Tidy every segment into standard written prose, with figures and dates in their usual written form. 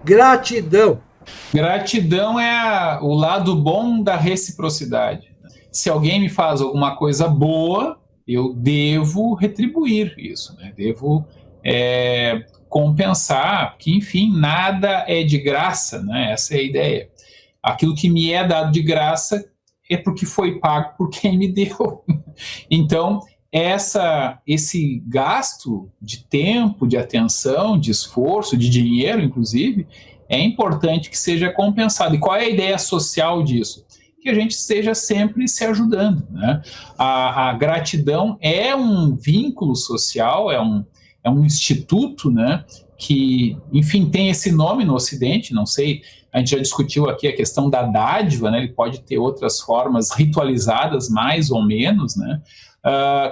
Gratidão. Gratidão é o lado bom da reciprocidade. Se alguém me faz alguma coisa boa, eu devo retribuir isso, né? Devo compensar, que enfim, nada é de graça, né? Essa é a ideia. Aquilo que me é dado de graça é porque foi pago por quem me deu. Então, esse gasto de tempo, de atenção, de esforço, de dinheiro, inclusive, é importante que seja compensado. E qual é a ideia social disso? Que a gente esteja sempre se ajudando. Né? A gratidão é um vínculo social, é um instituto, né? Que, enfim, tem esse nome no Ocidente, não sei, a gente já discutiu aqui a questão da dádiva, né? Ele pode ter outras formas ritualizadas, mais ou menos, né?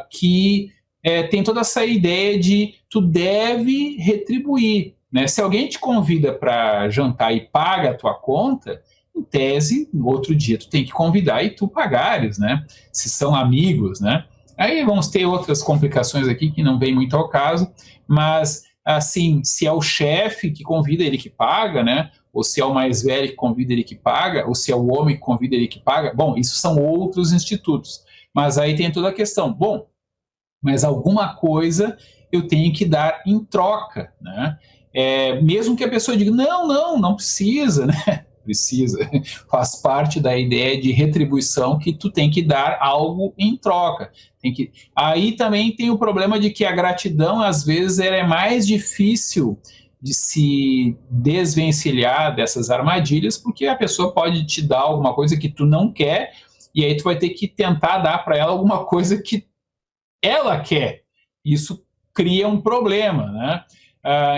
Que tem toda essa ideia de tu deve retribuir. Né? Se alguém te convida para jantar e paga a tua conta, em tese, no outro dia tu tem que convidar e tu pagares, né? Se são amigos, né? Aí vamos ter outras complicações aqui que não vem muito ao caso, mas assim, se é o chefe que convida, ele que paga, né? Ou se é o mais velho que convida, ele que paga, ou se é o homem que convida, ele que paga. Bom, isso são outros institutos. Mas aí tem toda a questão. Bom, mas alguma coisa eu tenho que dar em troca, né? Mesmo que a pessoa diga, não precisa, né? Precisa, faz parte da ideia de retribuição que tu tem que dar algo em troca. Aí também tem o problema de que a gratidão, às vezes, ela é mais difícil de se desvencilhar dessas armadilhas, porque a pessoa pode te dar alguma coisa que tu não quer, e aí tu vai ter que tentar dar para ela alguma coisa que ela quer. Isso cria um problema, né?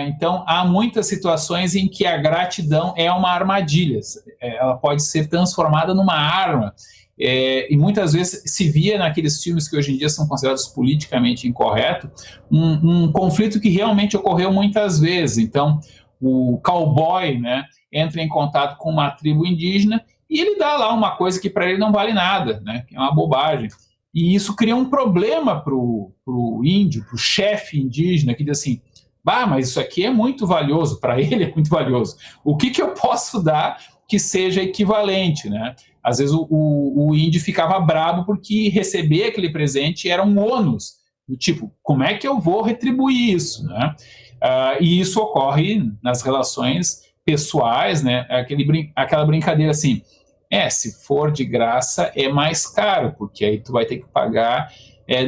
Então, há muitas situações em que a gratidão é uma armadilha. Ela pode ser transformada numa arma. E muitas vezes se via naqueles filmes que hoje em dia são considerados politicamente incorretos, um conflito que realmente ocorreu muitas vezes. Então, o cowboy, né, entra em contato com uma tribo indígena e ele dá lá uma coisa que para ele não vale nada, né, que é uma bobagem. E isso cria um problema para o índio, para o chefe indígena, que diz assim, bah, mas isso aqui é muito valioso, para ele é muito valioso. O que eu posso dar que seja equivalente, né? Às vezes o índio ficava bravo porque receber aquele presente era um ônus, do tipo, como é que eu vou retribuir isso, né? E isso ocorre nas relações pessoais, né? Aquela brincadeira assim, se for de graça é mais caro, porque aí tu vai ter que pagar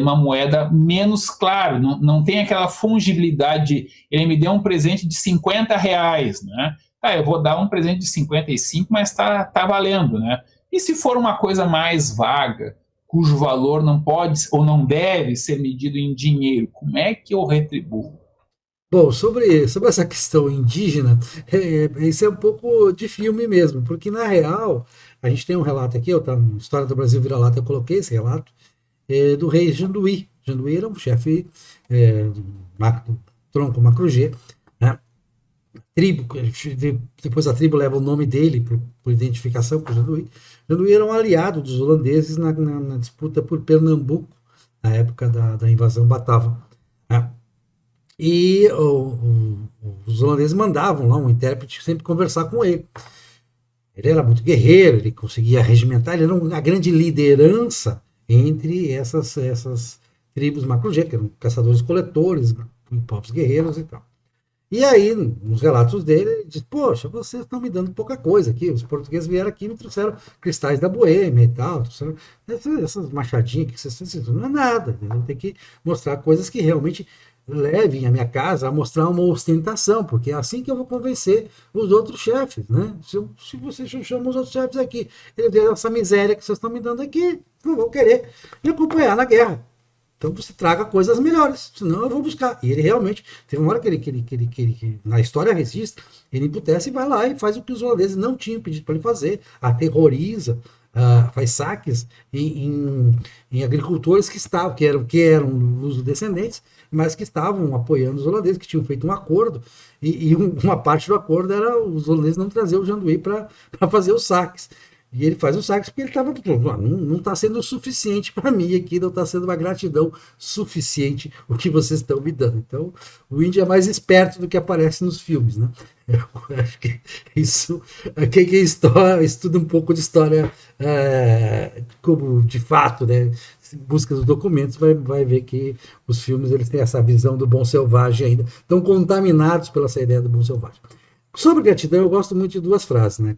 uma moeda menos clara, não tem aquela fungibilidade, ele me deu um presente de R$ 50, né? Eu vou dar um presente de 55, mas tá valendo, né? E se for uma coisa mais vaga, cujo valor não pode ou não deve ser medido em dinheiro, como é que eu retribuo? Bom, sobre essa questão indígena, isso é um pouco de filme mesmo, porque na real, a gente tem um relato aqui, eu tá na História do Brasil Vira-Lata, eu coloquei esse relato, do rei Janduí. Janduí era um chefe do tronco Macrugê, né? Tribo, depois a tribo leva o nome dele por identificação com Janduí. Janduí era um aliado dos holandeses na disputa por Pernambuco, na época da invasão batava, né? E os holandeses mandavam lá um intérprete sempre conversar com ele. Ele era muito guerreiro, ele conseguia regimentar, ele era uma grande liderança entre essas tribos macrogê, que eram caçadores-coletores, povos guerreiros e tal. E aí, nos relatos dele, ele diz, poxa, vocês estão me dando pouca coisa aqui, os portugueses vieram aqui e me trouxeram cristais da Boêmia e tal, trouxeram essas machadinhas que vocês estão, não é nada, tem que mostrar coisas que realmente levem a minha casa a mostrar uma ostentação, porque é assim que eu vou convencer os outros chefes, né? Se vocês chamam os outros chefes aqui, eles veem essa miséria que vocês estão me dando aqui, não vão querer me acompanhar na guerra. Então você traga coisas melhores, senão eu vou buscar. E ele realmente, teve uma hora que ele na história registra, ele emputece e vai lá e faz o que os holandeses não tinham pedido para ele fazer, aterroriza, faz saques em agricultores que eram luso-descendentes, mas que estavam apoiando os holandeses, que tinham feito um acordo, e uma parte do acordo era os holandeses não trazer o Janduí para fazer os saques. E ele faz o sacrifício porque ele estava, não está sendo o suficiente para mim aqui, não está sendo uma gratidão suficiente o que vocês estão me dando. Então, o índio é mais esperto do que aparece nos filmes, né? Eu acho que isso, quem estuda um pouco de história, como de fato, né? Busca dos documentos, vai ver que os filmes eles têm essa visão do bom selvagem ainda, estão contaminados pela essa ideia do bom selvagem. Sobre gratidão, eu gosto muito de duas frases, né?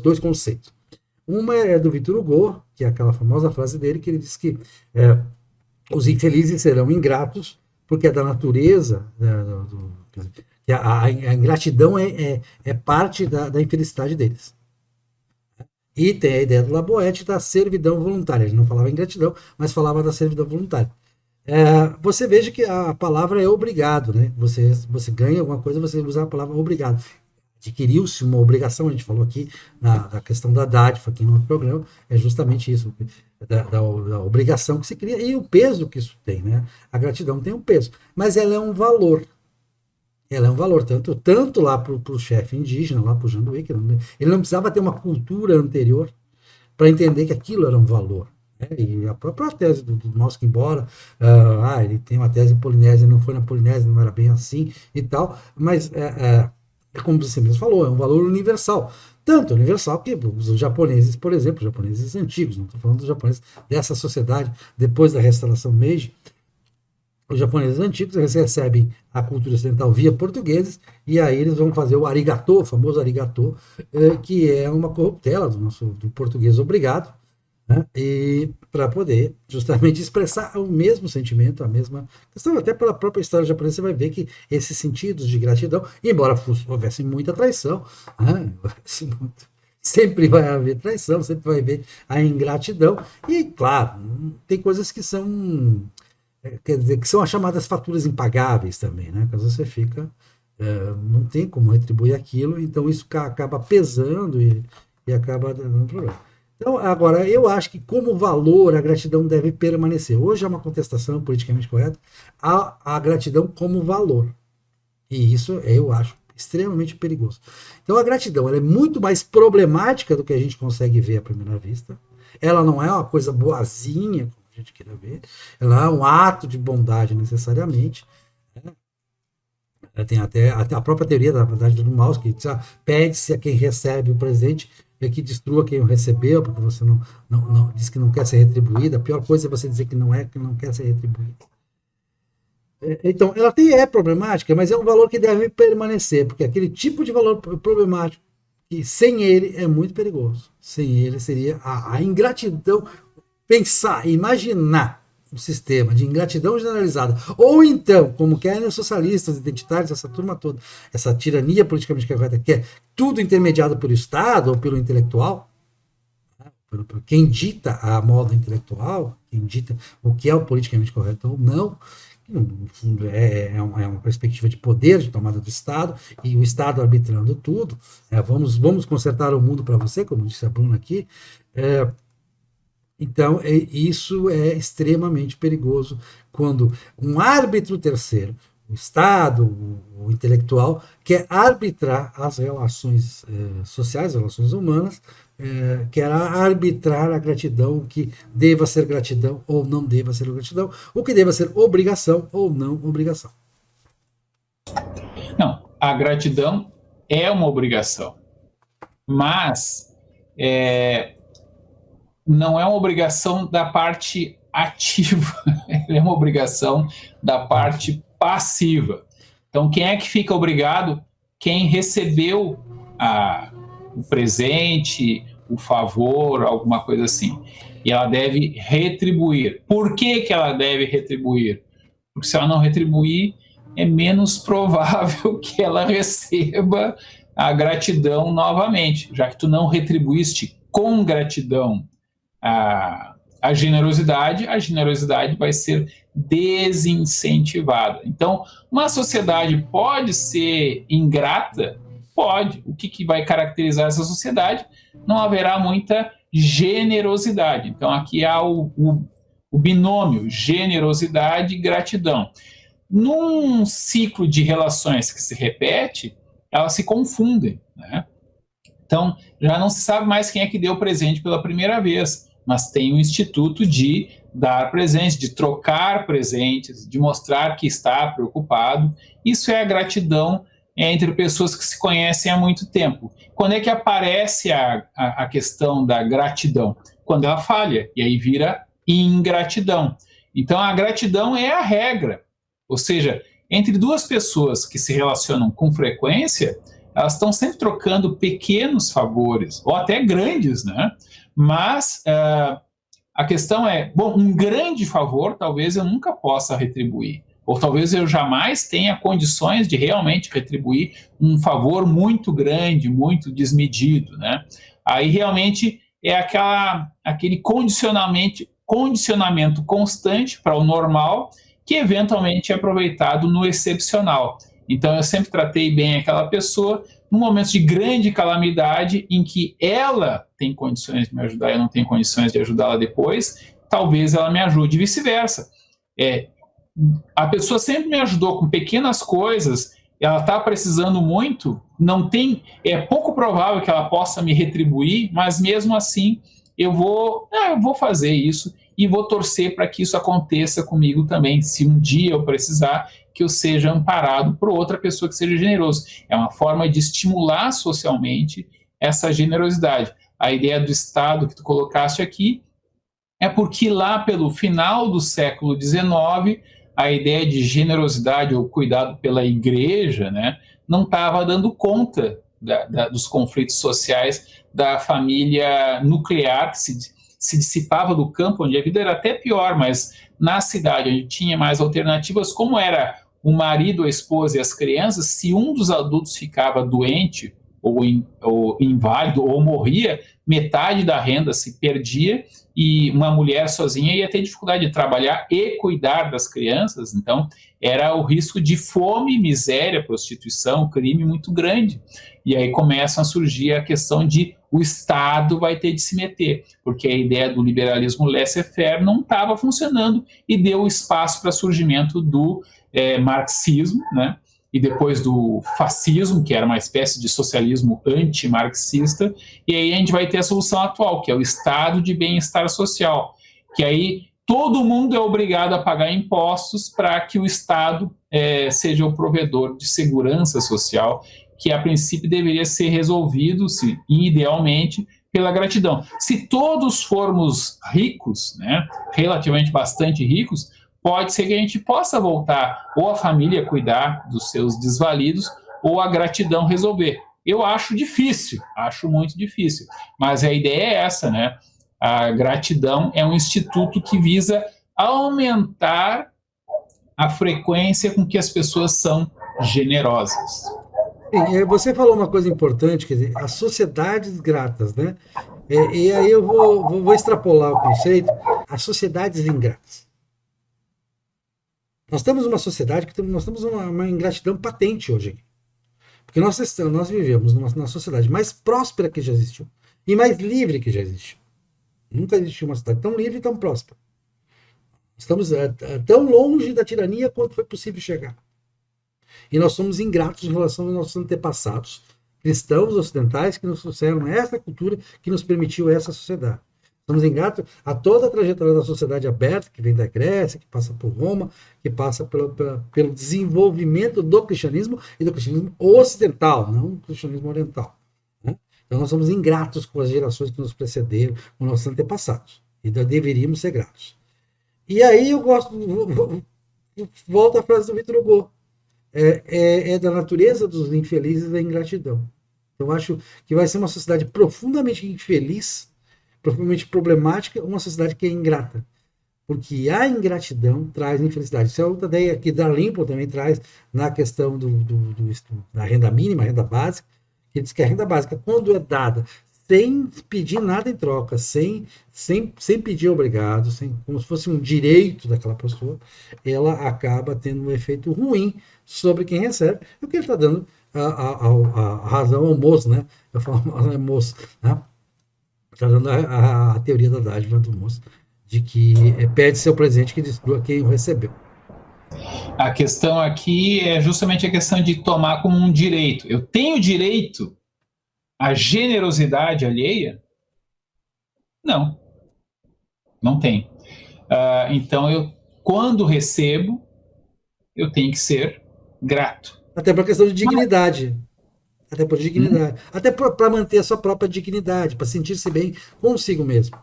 Dois conceitos. Uma é do Victor Hugo, que é aquela famosa frase dele, que ele diz que os infelizes serão ingratos, porque é da natureza, que a ingratidão é parte da infelicidade deles. E tem a ideia do Laboete da servidão voluntária. Ele não falava ingratidão, mas falava da servidão voluntária. Você veja que a palavra é obrigado, né? Você ganha alguma coisa, você usa a palavra obrigado. Adquiriu-se uma obrigação, a gente falou aqui na questão da dádiva, aqui no outro programa, é justamente isso, da obrigação que se cria e o peso que isso tem, né? A gratidão tem um peso, mas ela é um valor. Ela é um valor, tanto lá para o chefe indígena, lá para o Janduí, que ele não precisava ter uma cultura anterior para entender que aquilo era um valor. Né? E a própria tese do nosso que embora, ele tem uma tese polinésia, não foi na Polinésia, não era bem assim e tal, mas como você mesmo falou, é um valor universal. Tanto universal que os japoneses, por exemplo, os japoneses antigos, não estou falando dos japoneses dessa sociedade, depois da restauração Meiji, os japoneses antigos eles recebem a cultura ocidental via portugueses, e aí eles vão fazer o arigatô, o famoso arigatô, que é uma corruptela do português obrigado, né? E para poder justamente expressar o mesmo sentimento, a mesma questão, até pela própria história japonesa, você vai ver que esses sentidos de gratidão, embora houvesse muita traição, né? Sempre vai haver traição, sempre vai haver a ingratidão, e claro, tem coisas que são, quer dizer, que são as chamadas faturas impagáveis também, né? Quando você fica, não tem como retribuir aquilo, então isso acaba pesando e acaba dando problema. Então, agora, eu acho que como valor a gratidão deve permanecer. Hoje é uma contestação politicamente correta a gratidão como valor. E isso eu acho extremamente perigoso. Então, a gratidão ela é muito mais problemática do que a gente consegue ver à primeira vista. Ela não é uma coisa boazinha, como a gente queira ver. Ela é um ato de bondade necessariamente. Tem até a própria teoria da bondade do mal, que pede-se a quem recebe o presente que destrua quem o recebeu, porque você não diz que não quer ser retribuída. A pior coisa é você dizer que não quer ser retribuída. Então, ela é problemática, mas é um valor que deve permanecer, porque aquele tipo de valor problemático, que sem ele é muito perigoso. Sem ele seria a ingratidão. Pensar, imaginar um sistema de ingratidão generalizada, ou então, como querem os socialistas, identitários, essa turma toda, essa tirania politicamente correta, que é tudo intermediado pelo Estado ou pelo intelectual, por quem dita a moda intelectual, quem dita o que é o politicamente correto ou não, no fundo é uma perspectiva de poder, de tomada do Estado, e o Estado arbitrando tudo. Vamos consertar o mundo para você, como disse a Bruna aqui. Então, isso é extremamente perigoso quando um árbitro terceiro, o Estado, o intelectual, quer arbitrar as relações sociais, as relações humanas, quer arbitrar a gratidão, o que deva ser gratidão ou não deva ser gratidão, o que deva ser obrigação ou não obrigação. Não, a gratidão é uma obrigação, mas não é uma obrigação da parte ativa, é uma obrigação da parte passiva. Então, quem é que fica obrigado? Quem recebeu o presente, o favor, alguma coisa assim. E ela deve retribuir. Por que ela deve retribuir? Porque se ela não retribuir, é menos provável que ela receba a gratidão novamente, já que tu não retribuíste com gratidão a generosidade vai ser desincentivada. Então, uma sociedade pode ser ingrata? Pode. O que vai caracterizar essa sociedade? Não haverá muita generosidade. Então, aqui há o binômio generosidade e gratidão. Num ciclo de relações que se repete, elas se confundem, né? Então, já não se sabe mais quem é que deu o presente pela primeira vez, mas tem um instituto de dar presentes, de trocar presentes, de mostrar que está preocupado. Isso é a gratidão entre pessoas que se conhecem há muito tempo. Quando é que aparece a questão da gratidão? Quando ela falha, e aí vira ingratidão. Então, a gratidão é a regra. Ou seja, entre duas pessoas que se relacionam com frequência, elas estão sempre trocando pequenos favores, ou até grandes, né? Mas a questão é, bom, um grande favor talvez eu nunca possa retribuir, ou talvez eu jamais tenha condições de realmente retribuir um favor muito grande, muito desmedido, né? Aí realmente é aquele condicionamento constante para o normal, que eventualmente é aproveitado no excepcional. Então eu sempre tratei bem aquela pessoa num momento de grande calamidade em que ela tem condições de me ajudar e eu não tenho condições de ajudá-la depois, talvez ela me ajude e vice-versa. A pessoa sempre me ajudou com pequenas coisas, ela está precisando muito, é pouco provável que ela possa me retribuir, mas mesmo assim eu vou fazer isso e vou torcer para que isso aconteça comigo também, se um dia eu precisar, que eu seja amparado por outra pessoa que seja generoso. É uma forma de estimular socialmente essa generosidade. A ideia do Estado que tu colocaste aqui é porque lá pelo final do século XIX, a ideia de generosidade ou cuidado pela igreja, né, não estava dando conta dos conflitos sociais da família nuclear, que se dissipava do campo, onde a vida era até pior, mas na cidade, onde tinha mais alternativas, como era o marido, a esposa e as crianças, se um dos adultos ficava doente ou inválido ou morria, metade da renda se perdia e uma mulher sozinha ia ter dificuldade de trabalhar e cuidar das crianças. Então, era o risco de fome, miséria, prostituição, crime muito grande. E aí começam a surgir a questão de o Estado vai ter de se meter, porque a ideia do liberalismo laissez-faire não estava funcionando e deu espaço para o surgimento do marxismo, né? E depois do fascismo, que era uma espécie de socialismo anti-marxista, e aí a gente vai ter a solução atual, que é o estado de bem-estar social, que aí todo mundo é obrigado a pagar impostos para que o Estado seja o provedor de segurança social, que a princípio deveria ser resolvido, idealmente, pela gratidão. Se todos formos ricos, né, relativamente bastante ricos, pode ser que a gente possa voltar ou a família cuidar dos seus desvalidos ou a gratidão resolver. Eu acho difícil, acho muito difícil, mas a ideia é essa, né? A gratidão é um instituto que visa aumentar a frequência com que as pessoas são generosas. Você falou uma coisa importante, quer dizer, as sociedades gratas, né? E aí eu vou extrapolar o conceito, as sociedades ingratas. Nós temos uma sociedade nós temos uma ingratidão patente hoje. Porque nós vivemos na sociedade mais próspera que já existiu e mais livre que já existiu. Nunca existiu uma sociedade tão livre e tão próspera. Estamos tão longe da tirania quanto foi possível chegar. E nós somos ingratos em relação aos nossos antepassados, cristãos ocidentais, que nos trouxeram essa cultura que nos permitiu essa sociedade. Somos ingratos a toda a trajetória da sociedade aberta, que vem da Grécia, que passa por Roma, que passa pelo desenvolvimento do cristianismo e do cristianismo ocidental, não do cristianismo oriental. Né? Então nós somos ingratos com as gerações que nos precederam, com nossos antepassados. E deveríamos ser gratos. E aí eu volto à frase do Victor Hugo. É da natureza dos infelizes a ingratidão. Eu acho que vai ser uma sociedade profundamente infeliz, profundamente problemática, uma sociedade que é ingrata. Porque a ingratidão traz infelicidade. Isso é outra ideia que Dalrymple também traz na questão da renda mínima, renda básica, que diz que a renda básica, quando é dada sem pedir nada em troca, sem pedir obrigado, como se fosse um direito daquela pessoa, ela acaba tendo um efeito ruim sobre quem recebe, e o que ele está dando a razão ao moço, né? Eu falo ao moço, né? Está dando a teoria da dádiva do moço, de que pede seu presente que destrua quem o recebeu. A questão aqui é justamente a questão de tomar como um direito. Eu tenho direito a generosidade alheia? Não, não tem. Então, quando recebo, eu tenho que ser grato. Até por questão de dignidade. Até por dignidade. Até para manter a sua própria dignidade, para sentir-se bem consigo mesmo.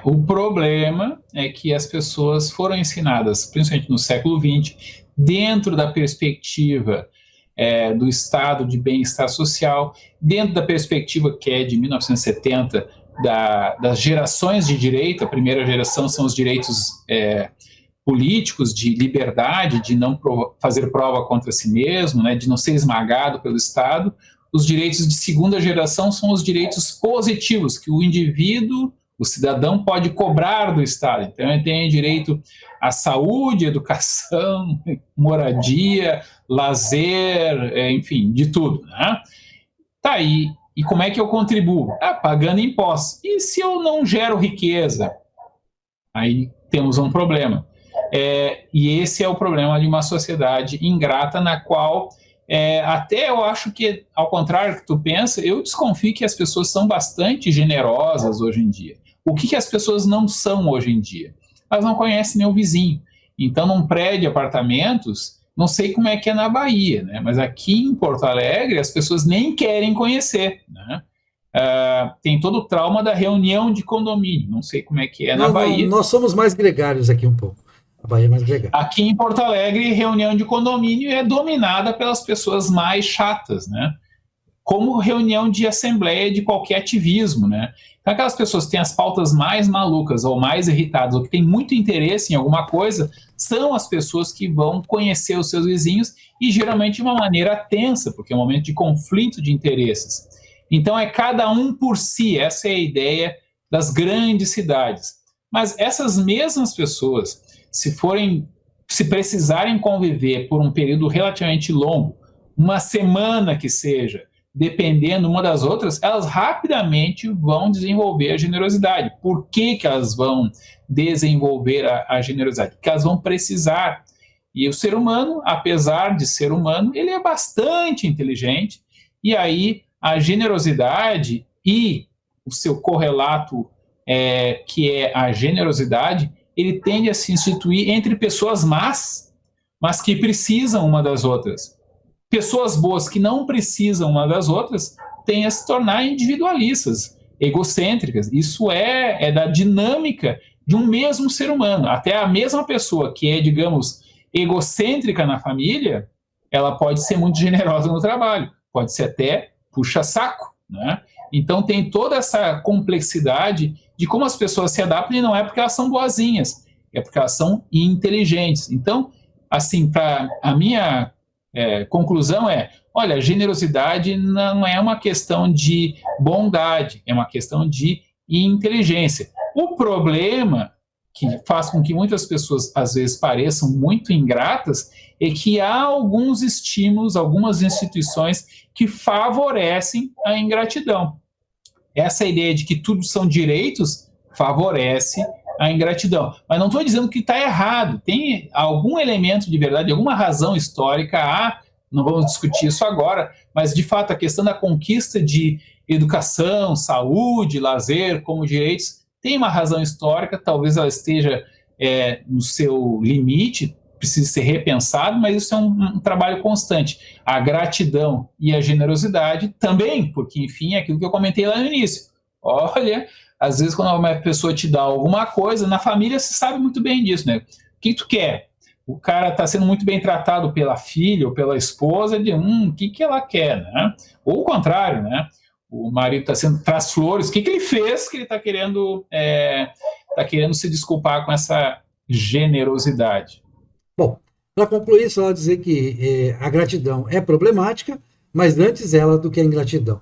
O problema é que as pessoas foram ensinadas, principalmente no século XX, dentro da perspectiva do estado de bem-estar social, dentro da perspectiva que é de 1970, das gerações de direito. A primeira geração são os direitos políticos, de liberdade, de não fazer prova contra si mesmo, né, de não ser esmagado pelo Estado. Os direitos de segunda geração são os direitos positivos, que o indivíduo, o cidadão, pode cobrar do Estado. Então, ele tem direito à saúde, educação, moradia, lazer, enfim, de tudo, né? Tá aí. E como é que eu contribuo? Pagando impostos. E se eu não gero riqueza? Aí temos um problema. E esse é o problema de uma sociedade ingrata, na qual até eu acho que, ao contrário do que tu pensa, eu desconfio que as pessoas são bastante generosas hoje em dia. O que as pessoas não são hoje em dia? Elas não conhecem nem o vizinho. Então, num prédio de apartamentos, não sei como é que é na Bahia, né? Mas aqui em Porto Alegre as pessoas nem querem conhecer, né? Tem todo o trauma da reunião de condomínio. Não sei como é que é na Bahia. Nós somos mais gregários aqui um pouco. A Bahia é mais gregária. Aqui em Porto Alegre, reunião de condomínio é dominada pelas pessoas mais chatas, né? Como reunião de assembleia de qualquer ativismo, né? Então, aquelas pessoas que têm as pautas mais malucas ou mais irritadas, ou que têm muito interesse em alguma coisa, são as pessoas que vão conhecer os seus vizinhos, e geralmente de uma maneira tensa, porque é um momento de conflito de interesses. Então, é cada um por si. Essa é a ideia das grandes cidades. Mas essas mesmas pessoas, se precisarem conviver por um período relativamente longo, uma semana que seja, dependendo uma das outras, elas rapidamente vão desenvolver a generosidade. Por que elas vão desenvolver a generosidade? Porque elas vão precisar. E o ser humano, apesar de ser humano, ele é bastante inteligente, e aí a generosidade e o seu correlato, que é a generosidade, ele tende a se instituir entre pessoas más, mas que precisam uma das outras. Pessoas boas que não precisam uma das outras têm a se tornar individualistas, egocêntricas. Isso é da dinâmica de um mesmo ser humano. Até a mesma pessoa que é, digamos, egocêntrica na família, ela pode ser muito generosa no trabalho, pode ser até puxa-saco, né? Então tem toda essa complexidade de como as pessoas se adaptam, e não é porque elas são boazinhas, é porque elas são inteligentes. Então, assim, a minha conclusão olha, generosidade não é uma questão de bondade, é uma questão de inteligência. O problema, que faz com que muitas pessoas, às vezes, pareçam muito ingratas, é que há alguns estímulos, algumas instituições que favorecem a ingratidão. Essa ideia de que tudo são direitos favorece a ingratidão. Mas não estou dizendo que está errado. Tem algum elemento de verdade, alguma razão histórica. Não vamos discutir isso agora, mas, de fato, a questão da conquista de educação, saúde, lazer como direitos tem uma razão histórica. Talvez ela esteja no seu limite, precise ser repensado, mas isso é um trabalho constante. A gratidão e a generosidade também, porque, enfim, é aquilo que eu comentei lá no início. Olha, às vezes quando uma pessoa te dá alguma coisa, na família se sabe muito bem disso, né? O que tu quer? O cara está sendo muito bem tratado pela filha ou pela esposa, o que ela quer, né? Ou o contrário, né? O marido traz flores, o que ele fez que ele está querendo se desculpar com essa generosidade? Bom, para concluir, só dizer que a gratidão é problemática, mas antes ela do que a ingratidão.